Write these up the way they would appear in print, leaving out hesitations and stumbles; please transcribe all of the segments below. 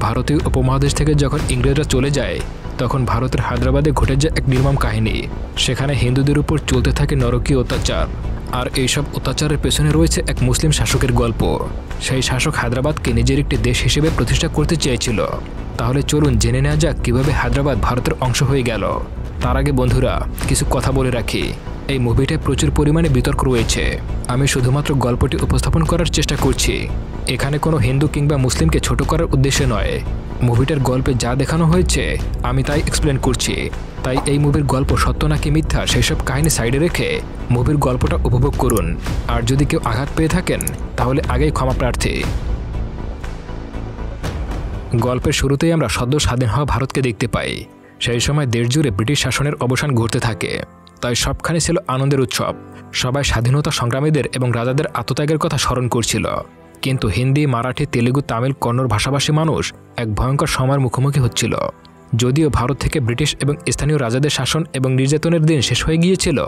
ভারতীয় উপমহাদেশ থেকে যখন ইংরেজরা চলে যায় তখন ভারতের হায়দ্রাবাদে ঘটে যায় এক নির্মম কাহিনী। সেখানে হিন্দুদের উপর চলতে থাকে নরকীয় অত্যাচার। আর এইসব অত্যাচারের পেছনে রয়েছে এক মুসলিম শাসকের গল্প। সেই শাসক হায়দ্রাবাদকে নিজের একটি দেশ হিসেবে প্রতিষ্ঠা করতে চেয়েছিল। তাহলে চলুন জেনে নেওয়া যাক কীভাবে হায়দ্রাবাদ ভারতের অংশ হয়ে গেল। তার আগে বন্ধুরা কিছু কথা বলে রাখি, এই মুভিটায় প্রচুর পরিমাণে বিতর্ক রয়েছে। আমি শুধুমাত্র গল্পটি উপস্থাপন করার চেষ্টা করছি। এখানে কোনো হিন্দু কিংবা মুসলিমকে ছোট করার উদ্দেশ্যে নয়। মুভিটার গল্পে যা দেখানো হয়েছে আমি তাই এক্সপ্লেন করছি। তাই এই মুভির গল্প সত্য নাকি মিথ্যা সেসব কাহিনী সাইডে রেখে মুভির গল্পটা উপভোগ করুন। আর যদি কেউ আঘাত পেয়ে থাকেন তাহলে আগেই ক্ষমা প্রার্থী। গল্পের শুরুতেই আমরা সদ্য স্বাধীন হওয়া ভারতকে দেখতে পাই। সেই সময় দেশজুড়ে ব্রিটিশ শাসনের অবসান ঘটতে থাকে, তাই সবখানে ছিল আনন্দের উৎসব। সবাই স্বাধীনতা সংগ্রামীদের এবং রাজাদের আত্মত্যাগের কথা স্মরণ করছিল। কিন্তু হিন্দি, মারাঠি, তেলেগু, তামিল, কন্নড় ভাষাভাষী মানুষ এক ভয়ঙ্কর সময়ের মুখোমুখি হচ্ছিল। যদিও ভারত থেকে ব্রিটিশ এবং স্থানীয় রাজাদের শাসন এবং নির্যাতনের দিন শেষ হয়ে গিয়েছিল,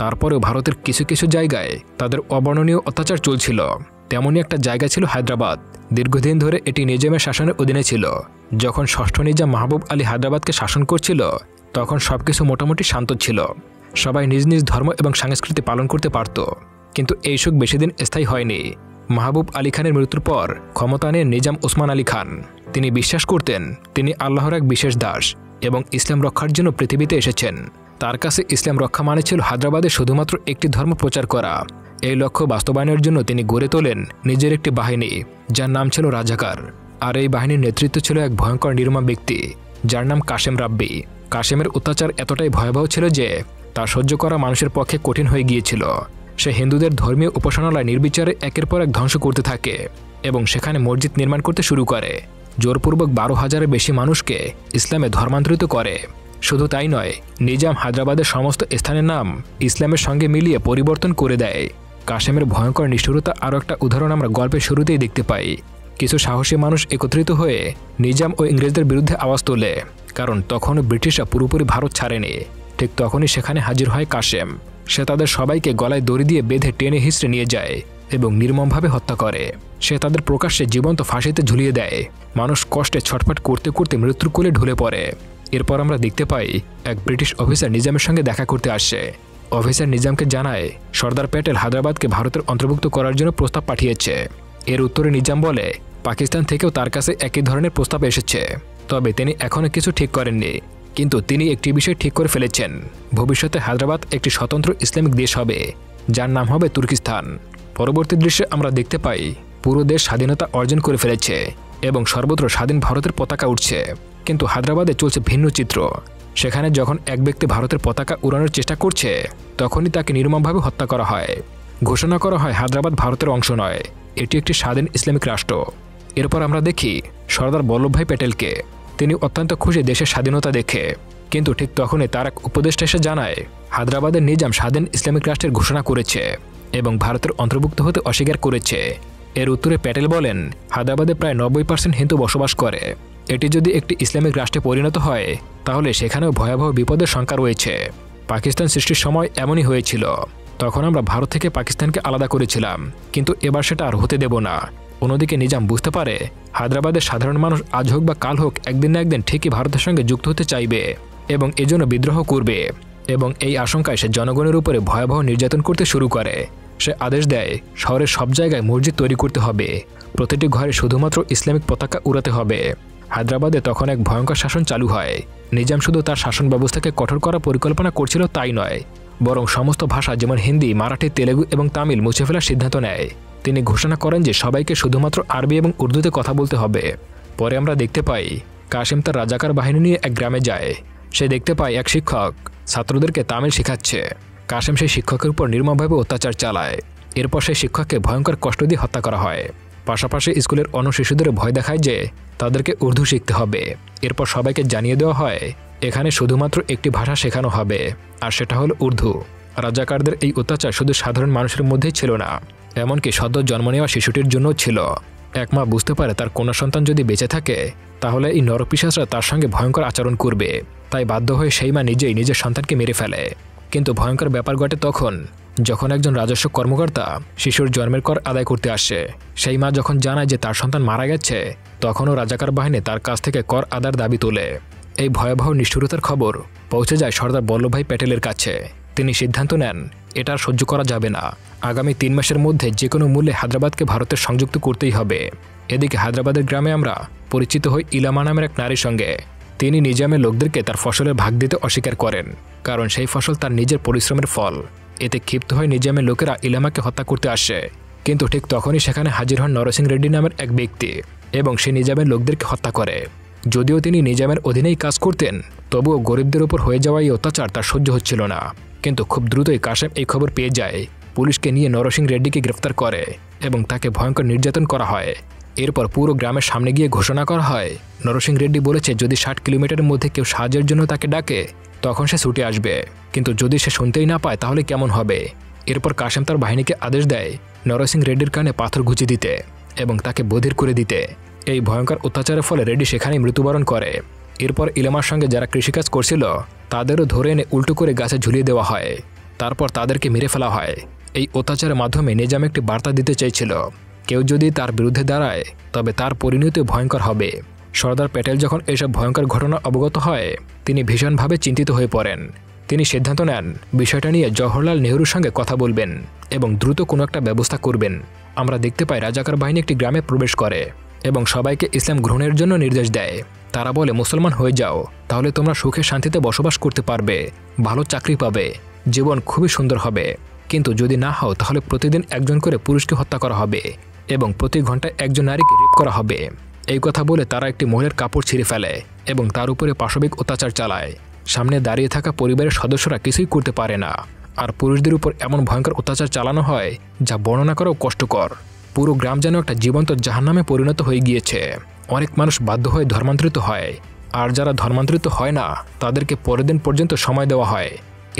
তারপরেও ভারতের কিছু কিছু জায়গায় তাদের অবর্ণনীয় অত্যাচার চলছিল। তেমনই একটা জায়গা ছিল হায়দ্রাবাদ। দীর্ঘদিন ধরে এটি নিজামের শাসনের অধীনে ছিল। যখন ষষ্ঠ নিজাম মাহবুব আলী হায়দ্রাবাদকে শাসন করছিল তখন সবকিছু মোটামুটি শান্ত ছিল। সবাই নিজ নিজ ধর্ম এবং সংস্কৃতি পালন করতে পারত। কিন্তু এই সুখ বেশিদিন স্থায়ী হয়নি। মাহবুব আলী খানের মৃত্যুর পর ক্ষমতা নেন নিজাম ওসমান আলী খান। তিনি বিশ্বাস করতেন তিনি আল্লাহর এক বিশেষ দাস এবং ইসলাম রক্ষার জন্য পৃথিবীতে এসেছেন। তার কাছে ইসলাম রক্ষা মানে ছিল হায়দ্রাবাদে শুধুমাত্র একটি ধর্ম প্রচার করা। এই লক্ষ্য বাস্তবায়নের জন্য তিনি গড়ে তোলেন নিজের একটি বাহিনী, যার নাম ছিল রাজাকার। আর এই বাহিনীর নেতৃত্ব ছিল এক ভয়ঙ্কর নির্মম ব্যক্তি, যার নাম কাশেম রাব্বি। কাশেমের অত্যাচার এতটাই ভয়াবহ ছিল যে তা সহ্য করা মানুষের পক্ষে কঠিন হয়ে গিয়েছিল। সে হিন্দুদের ধর্মীয় উপাসনালয় নির্বিচারে একের পর এক ধ্বংস করতে থাকে এবং সেখানে মসজিদ নির্মাণ করতে শুরু করে। জোরপূর্বক 12,000-এর বেশি মানুষকে ইসলামে ধর্মান্তরিত করে। শুধু তাই নয়, নিজাম হায়দ্রাবাদের সমস্ত স্থানের নাম ইসলামের সঙ্গে মিলিয়ে পরিবর্তন করে দেয়। কাশেমের ভয়ঙ্কর নিষ্ঠুরতা আরও একটা উদাহরণ আমরা গল্পের শুরুতেই দেখতে পাই। কিছু সাহসী মানুষ একত্রিত হয়ে নিজাম ও ইংরেজদের বিরুদ্ধে আওয়াজ তোলে, কারণ তখনও ব্রিটিশরা পুরোপুরি ভারত ছাড়েনি। ঠিক তখনই সেখানে হাজির হয় কাশেম। সে তাদের সবাইকে গলায় দড়ি দিয়ে বেঁধে টেনে হিঁচড়ে নিয়ে যায় এবং নির্মমভাবে হত্যা করে। সে তাদের প্রকাশ্যে জীবন্ত ফাঁসিতে ঝুলিয়ে দেয়। মানুষ কষ্টে ছটফট করতে করতে মৃত্যুর কোলে ঢলে পড়ে। এরপর আমরা দেখতে পাই এক ব্রিটিশ অফিসার নিজামের সঙ্গে দেখা করতে আসে। অফিসার নিজামকে জানায় সর্দার প্যাটেল হায়দ্রাবাদকে ভারতের অন্তর্ভুক্ত করার জন্য প্রস্তাব পাঠিয়েছে। এর উত্তরে নিজাম বলে পাকিস্তান থেকেও তার কাছে একই ধরনের প্রস্তাব এসেছে, তবে তিনি এখনও কিছু ঠিক করেননি। কিন্তু তিনি একটি বিষয় ঠিক করে ফেলেছেন, ভবিষ্যতে হায়দ্রাবাদ একটি স্বতন্ত্র ইসলামিক দেশ হবে, যার নাম হবে তুর্কিস্তান। পরবর্তী দৃশ্যে আমরা দেখতে পাই পুরো দেশ স্বাধীনতা অর্জন করে ফেলেছে এবং সর্বত্র স্বাধীন ভারতের পতাকা উঠছে। কিন্তু হায়দ্রাবাদে চলছে ভিন্ন চিত্র। সেখানে যখন এক ব্যক্তি ভারতের পতাকা উড়ানোর চেষ্টা করছে তখনই তাকে নির্মমভাবে হত্যা করা হয়। ঘোষণা করা হয় হায়দ্রাবাদ ভারতের অংশ নয়, এটি একটি স্বাধীন ইসলামিক রাষ্ট্র। এরপর আমরা দেখি সর্দার বল্লভভাই প্যাটেলকে। তিনি অত্যন্ত খুশি দেশের স্বাধীনতা দেখে। কিন্তু ঠিক তখনই তার এক উপদেষ্টা এসে জানায় হায়দ্রাবাদের নিজাম স্বাধীন ইসলামিক রাষ্ট্রের ঘোষণা করেছে এবং ভারতের অন্তর্ভুক্ত হতে অস্বীকার করেছে। এর উত্তরে প্যাটেল বলেন হায়দ্রাবাদে প্রায় 90% হিন্দু বসবাস করে। এটি যদি একটি ইসলামিক রাষ্ট্রে পরিণত হয় তাহলে সেখানেও ভয়াবহ বিপদের শঙ্কা রয়েছে। পাকিস্তান সৃষ্টির সময় এমনই হয়েছিল। তখন আমরা ভারত থেকে পাকিস্তানকে আলাদা করেছিলাম, কিন্তু এবার সেটা আর হতে দেব না। অন্যদিকে নিজাম বুঝতে পারে হায়দ্রাবাদের সাধারণ মানুষ আজ হোক বা কাল হোক একদিন না একদিন ঠিকই ভারতের সঙ্গে যুক্ত হতে চাইবে এবং এজন্য বিদ্রোহ করবে। এবং এই আশঙ্কায় সে জনগণের উপরে ভয়াবহ নির্যাতন করতে শুরু করে। সে আদেশ দেয় শহরের সব জায়গায় মসজিদ তৈরি করতে হবে, প্রতিটি ঘরে শুধুমাত্র ইসলামিক পতাকা উড়াতে হবে। হায়দ্রাবাদে তখন এক ভয়ঙ্কর শাসন চালু হয়। নিজাম শুধু তার শাসন ব্যবস্থাকে কঠোর করার পরিকল্পনা করছিল তাই নয়, বরং সমস্ত ভাষা যেমন হিন্দি, মারাঠি, তেলেগু এবং তামিল মুছে ফেলার সিদ্ধান্ত নেয়। তিনি ঘোষণা করেন যে সবাইকে শুধুমাত্র আরবি এবং উর্দুতে কথা বলতে হবে। পরে আমরা দেখতে পাই কাশেম তার রাজাকার বাহিনী নিয়ে এক গ্রামে যায়। সে দেখতে পায় এক শিক্ষক ছাত্রদেরকে তামিল শেখাচ্ছে। কাশেম সেই শিক্ষকের উপর নির্মমভাবে অত্যাচার চালায়। এরপর সেই শিক্ষককে ভয়ঙ্কর কষ্ট দিয়ে হত্যা করা হয়। পাশাপাশি স্কুলের অন্য শিশুদের ভয় দেখায় যে তাদেরকে উর্দু শিখতে হবে। এরপর সবাইকে জানিয়ে দেওয়া হয় এখানে শুধুমাত্র একটি ভাষা শেখানো হবে, আর সেটা হলো উর্দু। রাজাকারদের এই অত্যাচার শুধু সাধারণ মানুষের মধ্যেই ছিল না, এমনকি সদ্য জন্ম নেওয়া শিশুটির জন্যও ছিল। এক মা বুঝতে পারে তার কন্যা সন্তান যদি বেঁচে থাকে তাহলে এই নরপিশাচরা তার সঙ্গে ভয়ঙ্কর আচরণ করবে, তাই বাধ্য হয়ে সেই মা নিজেই নিজের সন্তানকে মেরে ফেলে। কিন্তু ভয়ঙ্কর ব্যাপার ঘটে তখন যখন একজন রাজস্ব কর্মকর্তা শিশুর জন্মের কর আদায় করতে আসে। সেই মা যখন জানায় যে তার সন্তান মারা গেছে, তখনও রাজাকার বাহিনী তার কাছ থেকে কর আদার দাবি তোলে। এই ভয়াবহ নিষ্ঠুরতার খবর পৌঁছে যায় সর্দার বল্লভভাই প্যাটেলের কাছে। তিনি সিদ্ধান্ত নেন এটা আর সহ্য করা যাবে না। আগামী 3 মাসের মধ্যে যে কোনো মূল্যে হায়দ্রাবাদকে ভারতের সংযুক্ত করতেই হবে। এদিকে হায়দ্রাবাদের গ্রামে আমরা পরিচিত হই ইলামা নামের এক নারীর সঙ্গে। তিনি নিজামের লোকদেরকে তার ফসলের ভাগ দিতে অস্বীকার করেন, কারণ সেই ফসল তার নিজের পরিশ্রমের ফল। এতে ক্ষিপ্ত হয়ে নিজামের লোকেরা ইলামাকে হত্যা করতে আসে। কিন্তু ঠিক তখনই সেখানে হাজির হন নরসিং রেড্ডি নামের এক ব্যক্তি এবং সে নিজামের লোকদেরকে হত্যা করে। যদিও তিনি নিজামের অধীনেই কাজ করতেন, তবুও গরিবদের উপর হয়ে যাওয়া এই অত্যাচার তার সহ্য হচ্ছিল না। কিন্তু খুব দ্রুতই কাশেম এই খবর পেয়ে যায়। পুলিশকে নিয়ে নরসিং রেড্ডিকে গ্রেফতার করে এবং তাকে ভয়ঙ্কর নির্যাতন করা হয়। এরপর পুরো গ্রামের সামনে গিয়ে ঘোষণা করা হয়, নরসিং রেড্ডি বলেছে যদি 60 কিলোমিটারের মধ্যে কেউ সাহায্যের জন্য তাকে ডাকে তখন সে ছুটে আসবে, কিন্তু যদি সে শুনতেই না পায় তাহলে কেমন হবে। এরপর কাশেম তার বাহিনীকে আদেশ দেয় নরসিং রেড্ডির কানে পাথর গুঁজে দিতে এবং তাকে বধির করে দিতে। এই ভয়ঙ্কর অত্যাচারের ফলে রেড্ডি সেখানেই মৃত্যুবরণ করে। এরপর ইলামার সঙ্গে যারা কৃষিকাজ করছিল তাদেরও ধরে এনে উল্টো করে গাছে ঝুলিয়ে দেওয়া হয়। তারপর তাদেরকে মেরে ফেলা হয়। এই অত্যাচারের মাধ্যমে নিজাম একটি বার্তা দিতে চেয়েছিল, কেউ যদি তার বিরুদ্ধে দাঁড়ায় তবে তার পরিণতি ভয়ঙ্কর হবে। সর্দার প্যাটেল যখন এসব ভয়ঙ্কর ঘটনা অবগত হয় তিনি ভীষণভাবে চিন্তিত হয়ে পড়েন। তিনি সিদ্ধান্ত নেন বিষয়টা নিয়ে জওহরলাল নেহরুর সঙ্গে কথা বলবেন এবং দ্রুত কোনো একটা ব্যবস্থা করবেন। আমরা দেখতে পাই রাজাকার বাহিনী একটি গ্রামে প্রবেশ করে এবং সবাইকে ইসলাম গ্রহণের জন্য নির্দেশ দেয়। তারা বলে মুসলমান হয়ে যাও, তাহলে তোমরা সুখে শান্তিতে বসবাস করতে পারবে, ভালো চাকরি পাবে, জীবন খুবই সুন্দর হবে। কিন্তু যদি না হও তাহলে প্রতিদিন একজন করে পুরুষকে হত্যা করা হবে এবং প্রতি ঘন্টায় একজন নারীকে রেপ করা হবে। এই কথা বলে তারা একটি মহিলার কাপড় ছিঁড়ে ফেলে এবং তার উপরে পাশবিক অত্যাচার চালায়। সামনে দাঁড়িয়ে থাকা পরিবারের সদস্যরা কিছুই করতে পারে না, আর পুরুষদের উপর এমন ভয়ঙ্কর অত্যাচার চালানো হয় যা বর্ণনা করাও কষ্টকর। পুরো গ্রাম যেন একটা জীবন্ত জাহান্নামে পরিণত হয়ে গিয়েছে। অনেক মানুষ বাধ্য হয়ে ধর্মান্তরিত হয়, আর যারা ধর্মান্তরিত হয় না তাদেরকে পরের দিন পর্যন্ত সময় দেওয়া হয়।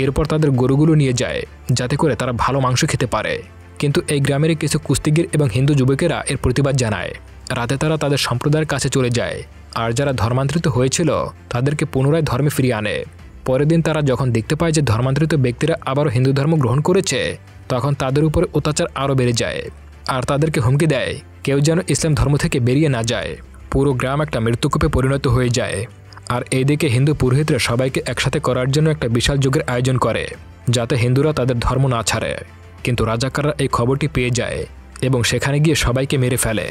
এরপর তাদের গরুগুলো নিয়ে যায় যাতে করে তারা ভালো মাংস খেতে পারে। কিন্তু এই গ্রামের কিছু কুস্তিগির এবং হিন্দু যুবকেরা এর প্রতিবাদ জানায়। রাতে তারা তাদের সম্প্রদায়ের কাছে চলে যায়, আর যারা ধর্মান্তরিত হয়েছিল তাদেরকে পুনরায় ধর্মে ফিরিয়ে আনে। পরের দিন তারা যখন দেখতে পায় যে ধর্মান্তরিত ব্যক্তিরা আবারও হিন্দু ধর্ম গ্রহণ করেছে, তখন তাদের উপরে অত্যাচার আরও বেড়ে যায়, আর তাদেরকে হুমকি দেয় কেউ যেন ইসলাম ধর্ম থেকে বেরিয়ে না যায়। পুরো গ্রাম একটা মৃত্যুকূপে পরিণত হয়ে যায়। আর এইদিকে হিন্দু পুরোহিতরা সবাইকে একসাথে করার জন্য একটা বিশাল যজ্ঞের আয়োজন করে যাতে হিন্দুরা তাদের ধর্ম না ছাড়ে। কিন্তু রাজাকাররা এই খবরটি পেয়ে যায় এবং সেখানে গিয়ে সবাইকে মেরে ফেলে।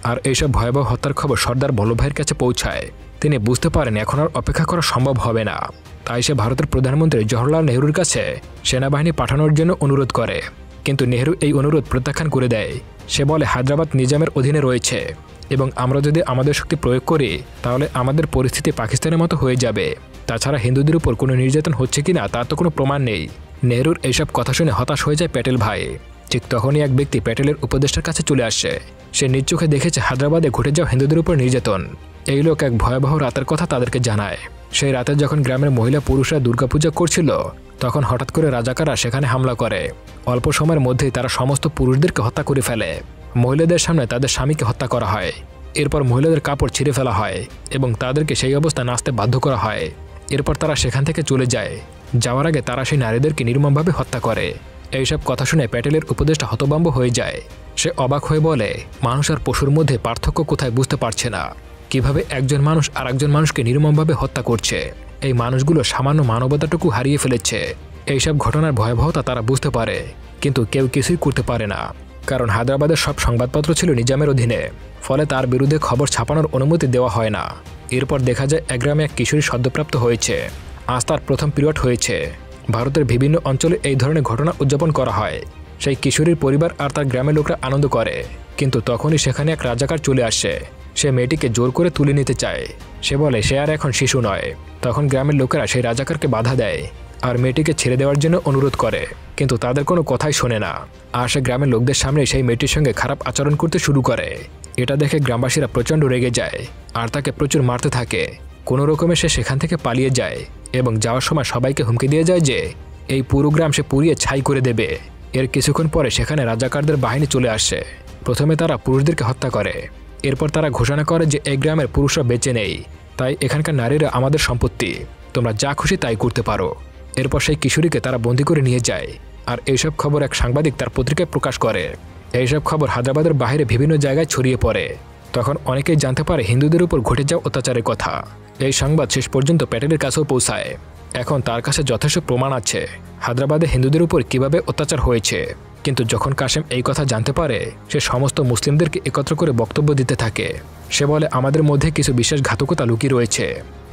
আর এইসব ভয়াবহ হত্যার খবর সর্দার বল্লভভাইয়ের কাছে পৌঁছায়। তিনি বুঝতে পারেন এখন আর অপেক্ষা করা সম্ভব হবে না। তাই সে ভারতের প্রধানমন্ত্রী জওহরলাল নেহরুর কাছে সেনাবাহিনী পাঠানোর জন্য অনুরোধ করে, কিন্তু নেহরু এই অনুরোধ প্রত্যাখ্যান করে দেয়। সে বলে হায়দ্রাবাদ নিজামের অধীনে রয়েছে এবং আমরা যদি আমাদের শক্তি প্রয়োগ করি তাহলে আমাদের পরিস্থিতি পাকিস্তানের মতো হয়ে যাবে। তাছাড়া হিন্দুদের উপর কোনো নির্যাতন হচ্ছে কিনা তার তো কোনো প্রমাণ নেই। নেহরুর এইসব কথা শুনে হতাশ হয়ে যায় প্যাটেল ভাই। ঠিক তখনই এক ব্যক্তি প্যাটেলের উপদেষ্টার কাছে চলে আসে। সে নিজ চোখে দেখেছে হায়দ্রাবাদে ঘটে যাওয়া হিন্দুদের উপর নির্যাতন। এই লোক এক ভয়াবহ রাতের কথা তাদেরকে জানায়। সেই রাতে যখন গ্রামের মহিলা পুরুষরা দুর্গাপূজা করছিল তখন হঠাৎ করে রাজাকাররা সেখানে হামলা করে। অল্প সময়ের মধ্যেই তারা সমস্ত পুরুষদেরকে হত্যা করে ফেলে। মহিলাদের সামনে তাদের স্বামীকে হত্যা করা হয়। এরপর মহিলাদের কাপড় ছিঁড়ে ফেলা হয় এবং তাদেরকে সেই অবস্থায় নাচতে বাধ্য করা হয়। এরপর তারা সেখান থেকে চলে যায়। যাওয়ার আগে তারা সেই নারীদেরকে নির্মমভাবে হত্যা করে। এইসব কথা শুনে প্যাটেলের উপদেষ্টা হতভম্ব হয়ে যায়। সে অবাক হয়ে বলে, মানুষ আর পশুর মধ্যে পার্থক্য কোথায় বুঝতে পারছে না। কিভাবে একজন মানুষ আর একজন মানুষকে নির্মমভাবে হত্যা করছে। এই মানুষগুলো সামান্য মানবতাটুকু হারিয়ে ফেলেছে। এইসব ঘটনার ভয়াবহতা তারা বুঝতে পারে, কিন্তু কেউ কিছুই করতে পারে না, কারণ হায়দ্রাবাদের সব সংবাদপত্র ছিল নিজামের অধীনে। ফলে তার বিরুদ্ধে খবর ছাপানোর অনুমতি দেওয়া হয় না। এরপর দেখা যায় এক গ্রামে এক কিশোরী সদ্যপ্রাপ্ত হয়েছে। আজ তার প্রথম পিরিয়ড হয়েছে। ভারতের বিভিন্ন অঞ্চলে এই ধরনের ঘটনা উদযাপন করা হয়। সেই কিশোরীর পরিবার আর তার গ্রামের লোকরা আনন্দ করে, কিন্তু তখনই সেখানে এক রাজাকার চলে আসে। সে মেয়েটিকে জোর করে তুলে নিতে চায়। সে বলে সে আর এখন শিশু নয়। তখন গ্রামের লোকেরা সেই রাজাকারকে বাধা দেয় আর মেয়েটিকে ছেড়ে দেওয়ার জন্য অনুরোধ করে, কিন্তু তাদের কোনো কথাই শোনে না। আর সে গ্রামের লোকদের সামনে সেই মেয়েটির সঙ্গে খারাপ আচরণ করতে শুরু করে। এটা দেখে গ্রামবাসীরা প্রচণ্ড রেগে যায় আর তাকে প্রচুর মারতে থাকে। কোনো রকমে সে সেখান থেকে পালিয়ে যায় এবং যাওয়ার সময় সবাইকে হুমকি দিয়ে যায় যে এই পুরো গ্রাম সে পুড়িয়ে ছাই করে দেবে। এর কিছুক্ষণ পরে সেখানে রাজাকারদের বাহিনী চলে আসে। প্রথমে তারা পুরুষদেরকে হত্যা করে। এরপর তারা ঘোষণা করে যে এই গ্রামের পুরুষরা বেঁচে নেই, তাই এখানকার নারীরা আমাদের সম্পত্তি, তোমরা যা খুশি তাই করতে পারো। এরপর সেই কিশোরীকে তারা বন্দি করে নিয়ে যায়। আর এইসব খবর এক সাংবাদিক তার পত্রিকায় প্রকাশ করে। এইসব খবর হায়দ্রাবাদের বাইরে বিভিন্ন জায়গায় ছড়িয়ে পড়ে। তখন অনেকেই জানতে পারে হিন্দুদের উপর ঘটে যাওয়া অত্যাচারের কথা। এই সংবাদ শেষ পর্যন্ত প্যাটেলের কাছেও পৌঁছায়। এখন তার কাছে যথেষ্ট প্রমাণ আছে হায়দ্রাবাদে হিন্দুদের উপর কিভাবে অত্যাচার হয়েছে। কিন্তু যখন কাশেম এই কথা জানতে পারে, সে সমস্ত মুসলিমদেরকে একত্র করে বক্তব্য দিতে থাকে। সে বলে, আমাদের মধ্যে কিছু বিশ্বাসঘাতকতা লুকিয়ে রয়েছে,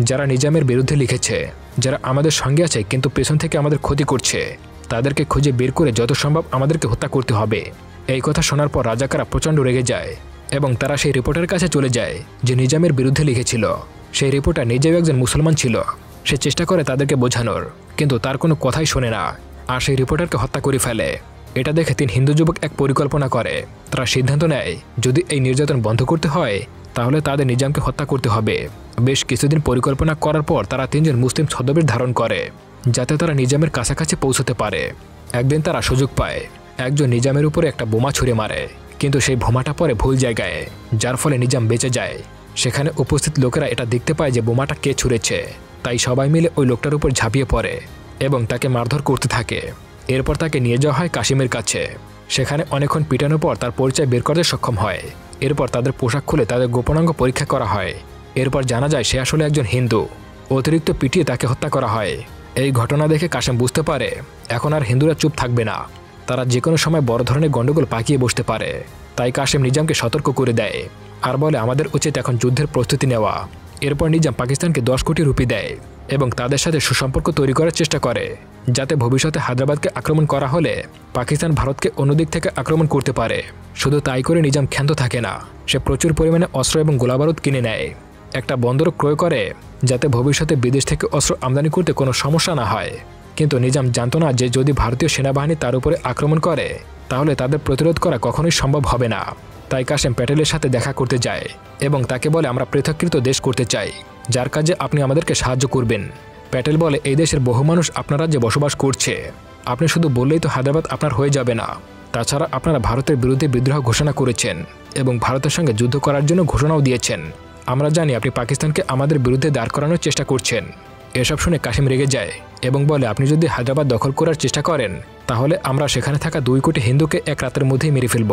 যারা নিজামের বিরুদ্ধে লিখেছে, যারা আমাদের সঙ্গে আছে কিন্তু পেছন থেকে আমাদের ক্ষতি করছে। তাদেরকে খুঁজে বের করে যত সম্ভব আমাদেরকে হত্যা করতে হবে। এই কথা শোনার পর রাজাকাররা প্রচণ্ড রেগে যায় এবং তারা সেই রিপোর্টারের কাছে চলে যায় যে নিজামের বিরুদ্ধে লিখেছিল। সেই রিপোর্টার নিজেও একজন মুসলমান ছিল। সে চেষ্টা করে তাদেরকে বোঝানোর, কিন্তু তার কোনো কথাই শোনে না, আর সেই রিপোর্টারকে হত্যা করে ফেলে। এটা দেখে 3 হিন্দু যুবক এক পরিকল্পনা করে। তারা সিদ্ধান্ত নেয়, যদি এই নির্যাতন বন্ধ করতে হয় তাহলে তাদের নিজামকে হত্যা করতে হবে। বেশ কিছুদিন পরিকল্পনা করার পর তারা 3 জন মুসলিম ছদ্মবেশ ধারণ করে, যাতে তারা নিজামের কাছাকাছি পৌঁছতে পারে। একদিন তারা সুযোগ পায়, একজন নিজামের উপরে একটা বোমা ছুঁড়ে মারে, কিন্তু সেই বোমাটা পড়ে ভুল জায়গায়, যার ফলে নিজাম বেঁচে যায়। সেখানে উপস্থিত লোকেরা এটা দেখতে পায় যে বোমাটা কে ছুঁড়েছে। তাই সবাই মিলে ওই লোকটার উপর ঝাঁপিয়ে পড়ে এবং তাকে মারধর করতে থাকে। এরপর তাকে নিয়ে যাওয়া হয় কাশিমের কাছে। সেখানে অনেকক্ষণ পিটানোর পর তার পরিচয় বের করতে সক্ষম হয়। এরপর তাদের পোশাক খুলে তাদের গোপনাঙ্গ পরীক্ষা করা হয়। এরপর জানা যায় সে আসলে একজন হিন্দু। অতিরিক্ত পিটিয়ে তাকে হত্যা করা হয়। এই ঘটনা দেখে কাশেম বুঝতে পারে এখন আর হিন্দুরা চুপ থাকবে না, তারা যে কোনো সময় বড় ধরনের গণ্ডগোল পাকিয়ে বসতে পারে। তাই কাশেম নিজামকে সতর্ক করে দেয় আর বলে, আমাদের উচিত এখন যুদ্ধের প্রস্তুতি নেওয়া। এরপর নিজাম পাকিস্তানকে 10 কোটি রুপি দেয় এবং তাদের সাথে সুসম্পর্ক তৈরি করার চেষ্টা করে, যাতে ভবিষ্যতে হায়দ্রাবাদকে আক্রমণ করা হলে পাকিস্তান ভারতকে অন্য দিক থেকে আক্রমণ করতে পারে। শুধু তাই করে নিজাম ক্ষান্ত থাকে না, সে প্রচুর পরিমাণে অস্ত্র এবং গোলাবারুদ কিনে নেয়। একটা বন্দরও ক্রয় করে, যাতে ভবিষ্যতে বিদেশ থেকে অস্ত্র আমদানি করতে কোনো সমস্যা না হয়। কিন্তু নিজাম জানত না যে যদি ভারতীয় সেনাবাহিনী তার উপরে আক্রমণ করে তাহলে তাদের প্রতিরোধ করা কখনোই সম্ভব হবে না। তাই কাশেম প্যাটেলের সাথে দেখা করতে যায় এবং তাকে বলে, আমরা পৃথকীকৃত দেশ করতে চাই, যার কাজে আপনি আমাদেরকে সাহায্য করবেন। প্যাটেল বলে, এই দেশের বহু মানুষ আপনার রাজ্যে বসবাস করছে, আপনি শুধু বললেই তো হায়দ্রাবাদ আপনার হয়ে যাবে না। তাছাড়া আপনারা ভারতের বিরুদ্ধে বিদ্রোহ ঘোষণা করেছেন এবং ভারতের সঙ্গে যুদ্ধ করার জন্য ঘোষণাও দিয়েছেন। আমরা জানি আপনি পাকিস্তানকে আমাদের বিরুদ্ধে দাঁড় করানোর চেষ্টা করছেন। এসব শুনে কাশেম রেগে যায় এবং বলে, আপনি যদি হায়দ্রাবাদ দখল করার চেষ্টা করেন তাহলে আমরা সেখানে থাকা 2 কোটি হিন্দুকে এক রাতের মধ্যেই মেরে ফেলব।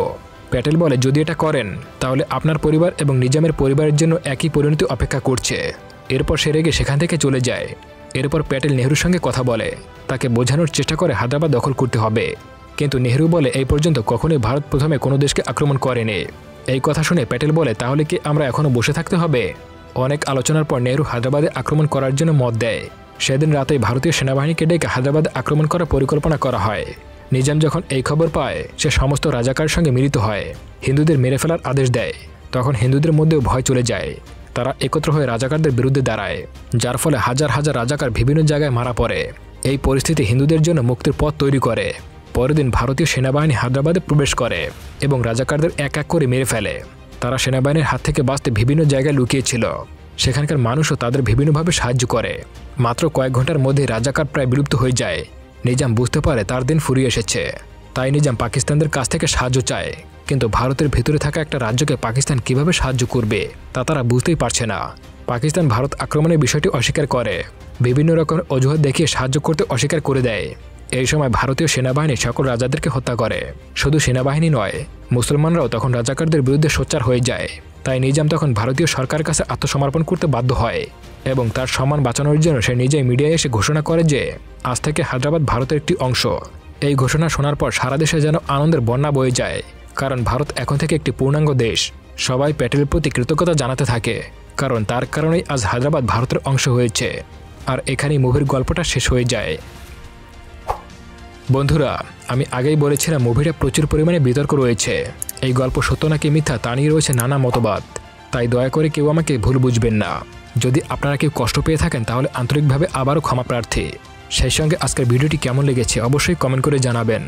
প্যাটেল বলে, যদি এটা করেন তাহলে আপনার পরিবার এবং নিজামের পরিবারের জন্য একই পরিণতি অপেক্ষা করছে। এরপর সে রেগে সেখান থেকে চলে যায়। এরপর প্যাটেল নেহরুর সঙ্গে কথা বলে, তাকে বোঝানোর চেষ্টা করে হায়দ্রাবাদ দখল করতে হবে। কিন্তু নেহরু বলে, এই পর্যন্ত কখনোই ভারত প্রথমে কোনো দেশকে আক্রমণ করেনি। এই কথা শুনে প্যাটেল বলে, তাহলে কি আমরা এখনও বসে থাকতে হবে? অনেক আলোচনার পর নেহরু হায়দ্রাবাদে আক্রমণ করার জন্য মত দেয়। সেদিন রাতেই ভারতীয় সেনাবাহিনীকে ডেকে হায়দ্রাবাদে আক্রমণ করার পরিকল্পনা করা হয়। নিজাম যখন এই খবর পায়, সে সমস্ত রাজাকারের সঙ্গে মিলিত হয়, হিন্দুদের মেরে ফেলার আদেশ দেয়। তখন হিন্দুদের মধ্যেও ভয় চলে যায়। তারা একত্র হয়ে রাজাকারদের বিরুদ্ধে দাঁড়ায়, যার ফলে হাজার হাজার রাজাকার বিভিন্ন জায়গায় মারা পড়ে। এই পরিস্থিতি হিন্দুদের জন্য মুক্তির পথ তৈরি করে। পরের দিন ভারতীয় সেনাবাহিনী হায়দ্রাবাদে প্রবেশ করে এবং রাজাকারদের এক এক করে মেরে ফেলে। তারা সেনাবাহিনীর হাত থেকে বাঁচতে বিভিন্ন জায়গায় লুকিয়েছিল। সেখানকার মানুষও তাদের বিভিন্নভাবে সাহায্য করে। মাত্র কয়েক ঘন্টার মধ্যে রাজাকার প্রায় বিলুপ্ত হয়ে যায়। নিজাম বুঝতে পারে তার দিন ফুরিয়ে এসেছে। তাই নিজাম পাকিস্তানদের কাছ থেকে সাহায্য চায়, কিন্তু ভারতের ভেতরে থাকা একটা রাজ্যকে পাকিস্তান কিভাবে সাহায্য করবে তা তারা বুঝতেই পারছে না। পাকিস্তান ভারত আক্রমণের বিষয়টি অস্বীকার করে, বিভিন্ন রকমের অজুহাত দেখিয়ে সাহায্য করতে অস্বীকার করে দেয়। এই সময় ভারতীয় সেনাবাহিনী সকল রাজাদেরকে হত্যা করে। শুধু সেনাবাহিনী নয়, মুসলমানরাও তখন রাজাকারদের বিরুদ্ধে সোচ্চার হয়ে যায়। তাই নিজাম তখন ভারতীয় সরকারের কাছে আত্মসমর্পণ করতে বাধ্য হয় এবং তার সম্মান বাঁচানোর জন্য সে নিজেই মিডিয়ায় এসে ঘোষণা করে যে আজ থেকে হায়দ্রাবাদ ভারতের একটি অংশ। এই ঘোষণা শোনার পর সারা দেশে যেন আনন্দের বন্যা বয়ে যায়, কারণ ভারত এখন থেকে একটি পূর্ণাঙ্গ দেশ। সবাই প্যাটেলের প্রতি কৃতজ্ঞতা জানাতে থাকে, কারণ তার কারণেই আজ হায়দ্রাবাদ ভারতের অংশ হয়েছে। আর এখানেই মুভির গল্পটা শেষ হয়ে যায়। বন্ধুরা, আমি আগেই বলেছিলাম মুভিটা প্রচুর পরিমাণে বিতর্ক রয়েছে। এই গল্প সত্য নাকি মিথ্যা তা নিয়ে রয়েছে নানা মতবাদ। তাই দয়া করে কেউ আমাকে ভুল বুঝবেন না। যদি আপনারা কেউ কষ্ট পেয়ে থাকেন তাহলে আন্তরিকভাবে আবারও ক্ষমা প্রার্থী। সেই সঙ্গে আজকের ভিডিওটি কেমন লেগেছে অবশ্যই কমেন্ট করে জানাবেন।